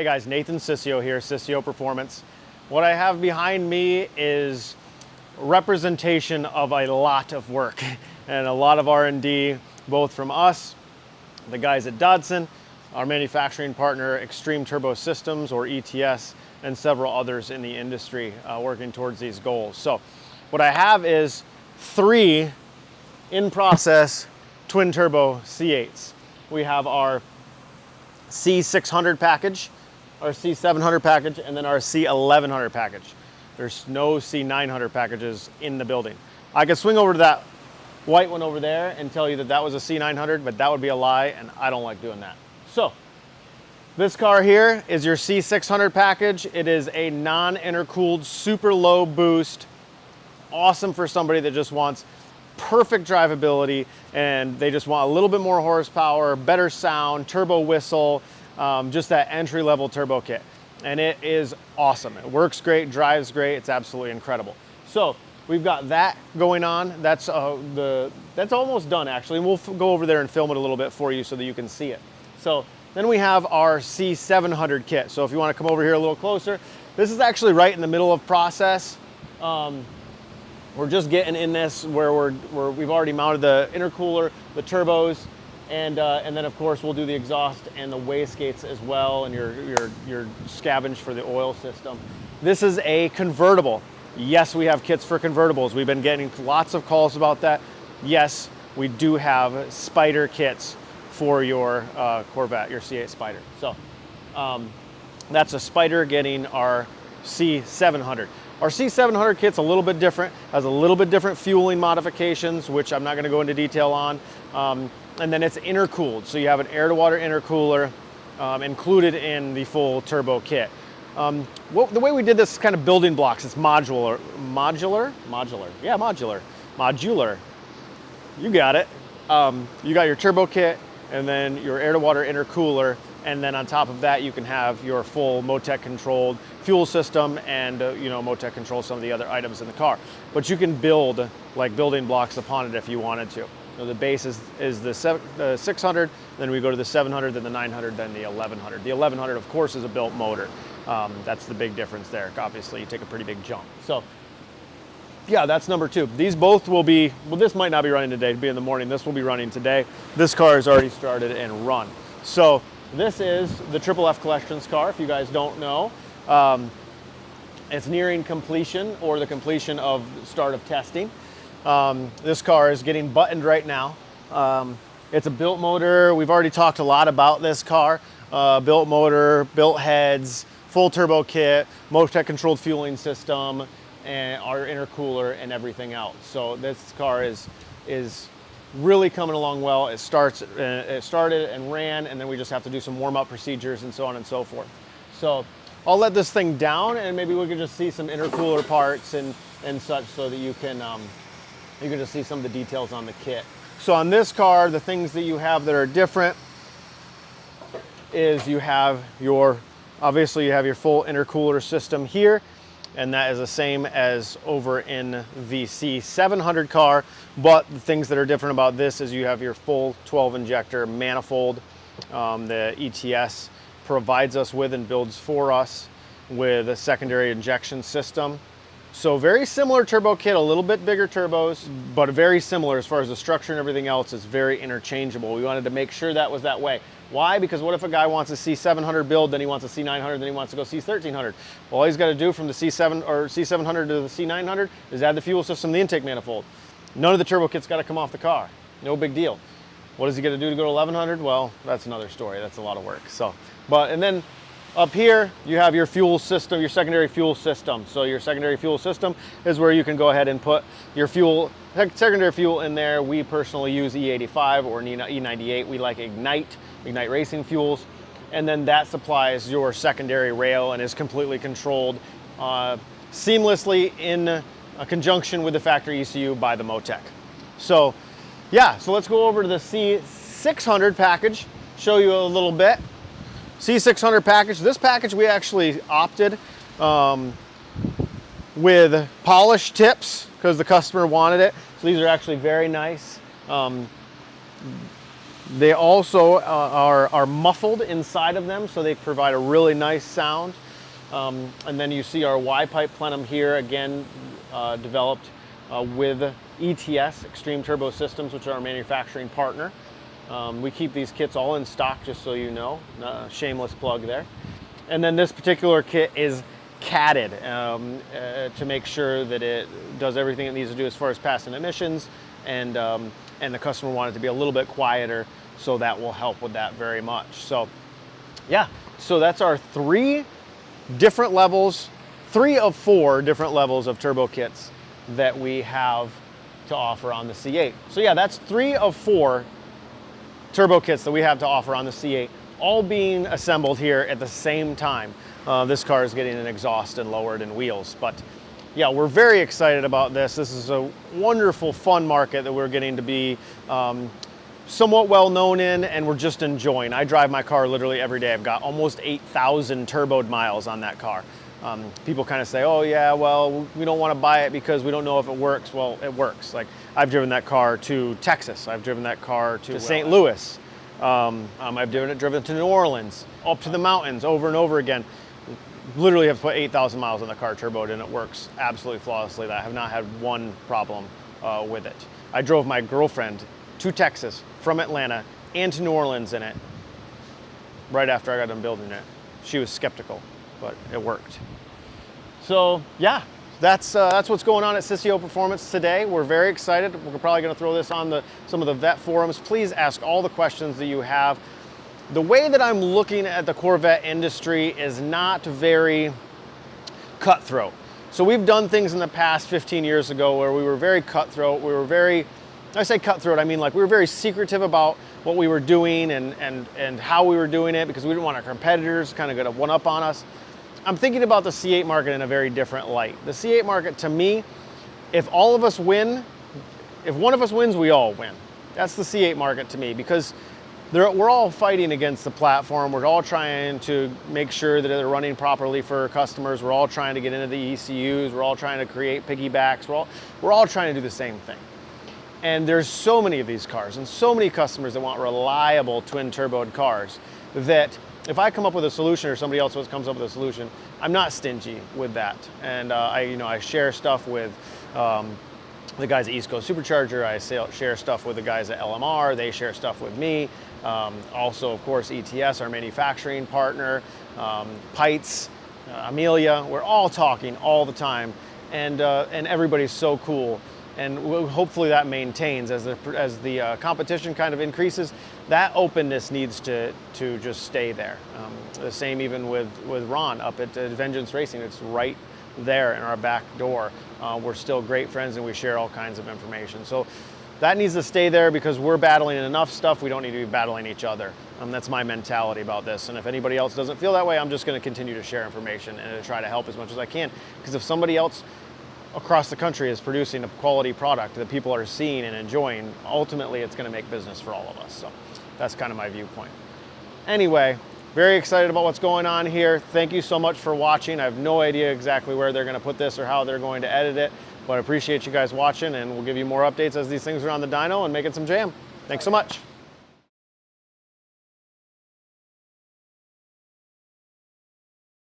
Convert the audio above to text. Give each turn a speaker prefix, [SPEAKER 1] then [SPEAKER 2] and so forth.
[SPEAKER 1] Hey guys, Nathan Sissio here, Sissio Performance. What I have behind me is representation of a lot of work and a lot of R&D, both from us, the guys at Dodson, our manufacturing partner Extreme Turbo Systems or ETS, and several others in the industry working towards these goals. So what I have is 3 in process twin turbo C8s. We have our C600 package, our C700 package, and then our C1100 package. There's no C900 packages in the building. I could swing over to that white one over there and tell you that that was a C900, but that would be a lie, and I don't like doing that. So this car here is your C600 package. It is a non-intercooled, super low boost, awesome for somebody that just wants perfect drivability and they just want a little bit more horsepower, better sound, turbo whistle, just that entry-level turbo kit. And it is awesome. It works great, drives great, it's absolutely incredible. So we've got that going on. That's almost done actually, and we'll go over there and film it a little bit for you so that you can see it. So then we have our C700 kit. So if you want to come over here a little closer, this is actually right in the middle of process. We're just getting in this where we've already mounted the intercooler, the turbos, and then of course we'll do the exhaust and the wastegates as well, and your scavenge for the oil system. This is a convertible. Yes, we have kits for convertibles. We've been getting lots of calls about that. Yes, we do have Spyder kits for your Corvette, your C8 Spyder. So that's a Spyder getting our C700. Our C700 kit's a little bit different, has a little bit different fueling modifications, which I'm not going to go into detail on. And then it's intercooled, so you have an air-to-water intercooler included in the full turbo kit. The way we did this is kind of building blocks. It's modular. Yeah, modular. You got it. You got your turbo kit, and then your air-to-water intercooler, and then on top of that you can have your full Motec controlled fuel system and Motec controls some of the other items in the car. But you can build like building blocks upon it if you wanted to. So the base is the 600, then we go to the 700, then the 900, then the 1100. The 1100 of course is a built motor. That's the big difference there. Obviously you take a pretty big jump. So yeah, that's number 2. These both will be, well, this might not be running today, it'll be in the morning. This will be running today. This car is already started and run. So this is the Triple F Collections car, if you guys don't know. It's nearing completion or the completion of start of testing. This car is getting buttoned right now. It's a built motor. We've already talked a lot about this car. Built motor, built heads, full turbo kit, Motec controlled fueling system, and our intercooler and everything else. So this car is really coming along well. It started and ran, and then we just have to do some warm-up procedures and so on and so forth. So I'll let this thing down, and maybe we can just see some intercooler parts and such, so that you can just see some of the details on the kit. So on this car, the things that you have that are different is you have obviously you have your full intercooler system here, and that is the same as over in the C700 car, but the things that are different about this is you have your full 12 injector manifold. The ETS provides us with and builds for us with a secondary injection system. So very similar turbo kit, a little bit bigger turbos, but very similar as far as the structure and everything else is very interchangeable. We wanted to make sure that was that way. Why? Because what if a guy wants a C700 build, then he wants a C900, then he wants to go C1300? Well, all he's got to do from the C700 to the C900 is add the fuel system, the intake manifold. None of the turbo kit's got to come off the car. No big deal. What is he going to do to go to 1100? Well, that's another story. That's a lot of work. So, and then up here, you have your fuel system, your secondary fuel system. So your secondary fuel system is where you can go ahead and put your secondary fuel in there. We personally use E85 or E98. We like Ignite Racing fuels. And then that supplies your secondary rail and is completely controlled seamlessly in conjunction with the factory ECU by the Motec. So yeah, so let's go over to the C600 package, show you a little bit. C600 package. This package we actually opted with polished tips because the customer wanted it. So these are actually very nice. They also are muffled inside of them, so they provide a really nice sound. And then you see our Y-pipe plenum here, again, developed with ETS, Extreme Turbo Systems, which are our manufacturing partner. We keep these kits all in stock, just so you know, shameless plug there. And then this particular kit is catted to make sure that it does everything it needs to do as far as passing emissions, and the customer wanted to be a little bit quieter, so that will help with that very much. So yeah, so that's our three of four different levels of turbo kits that we have to offer on the C8. So yeah, that's 3 of 4 turbo kits that we have to offer on the C8, all being assembled here at the same time. This car is getting an exhaust and lowered in wheels, but yeah, we're very excited about this. This is a wonderful, fun market that we're getting to be somewhat well known in, and we're just enjoying. I drive my car literally every day. I've got almost 8,000 turboed miles on that car. People kind of say, oh yeah, well, we don't want to buy it because we don't know if it works. Well, it works. Like, I've driven that car to Texas. I've driven that car to St. Louis. I've driven to New Orleans, up to the mountains over and over again. Literally have put 8,000 miles on the car turboed, and it works absolutely flawlessly. I have not had one problem with it. I drove my girlfriend to Texas from Atlanta and to New Orleans in it right after I got done building it. She was skeptical, but it worked. So yeah, that's what's going on at Sissio Performance today. We're very excited. We're probably going to throw this on some of the vet forums. Please ask all the questions that you have. The way that I'm looking at the Corvette industry is not very cutthroat. So we've done things in the past 15 years ago where we were very cutthroat. We were very, I say cutthroat, I mean like we were very secretive about what we were doing and how we were doing it, because we didn't want our competitors kind of get a one-up on us. I'm thinking about the C8 market in a very different light. The C8 market, to me, if all of us win, if one of us wins, we all win. That's the C8 market to me, because we're all fighting against the platform. We're all trying to make sure that they're running properly for customers. We're all trying to get into the ECUs. We're all trying to create piggybacks. We're all trying to do the same thing. And there's so many of these cars and so many customers that want reliable twin turboed cars that if I come up with a solution or somebody else comes up with a solution, I'm not stingy with that. And I share stuff with the guys at East Coast Supercharger. I share stuff with the guys at LMR. They share stuff with me. Also, of course, ETS, our manufacturing partner, Pites, Amelia. We're all talking all the time, and everybody's so cool. And hopefully that maintains as the competition kind of increases. That openness needs to just stay there. The same even with Ron up at Vengeance Racing. It's right there in our back door. We're still great friends, and we share all kinds of information. So that needs to stay there, because we're battling enough stuff. We don't need to be battling each other. That's my mentality about this. And if anybody else doesn't feel that way, I'm just going to continue to share information and to try to help as much as I can. Because if somebody else across the country is producing a quality product that people are seeing and enjoying, ultimately it's going to make business for all of us. So that's kind of my viewpoint. Anyway, very excited about what's going on here. Thank you so much for watching. I have no idea exactly where they're going to put this or how they're going to edit it, but I appreciate you guys watching, and we'll give you more updates as these things are on the dyno and making some jam. Thanks so much.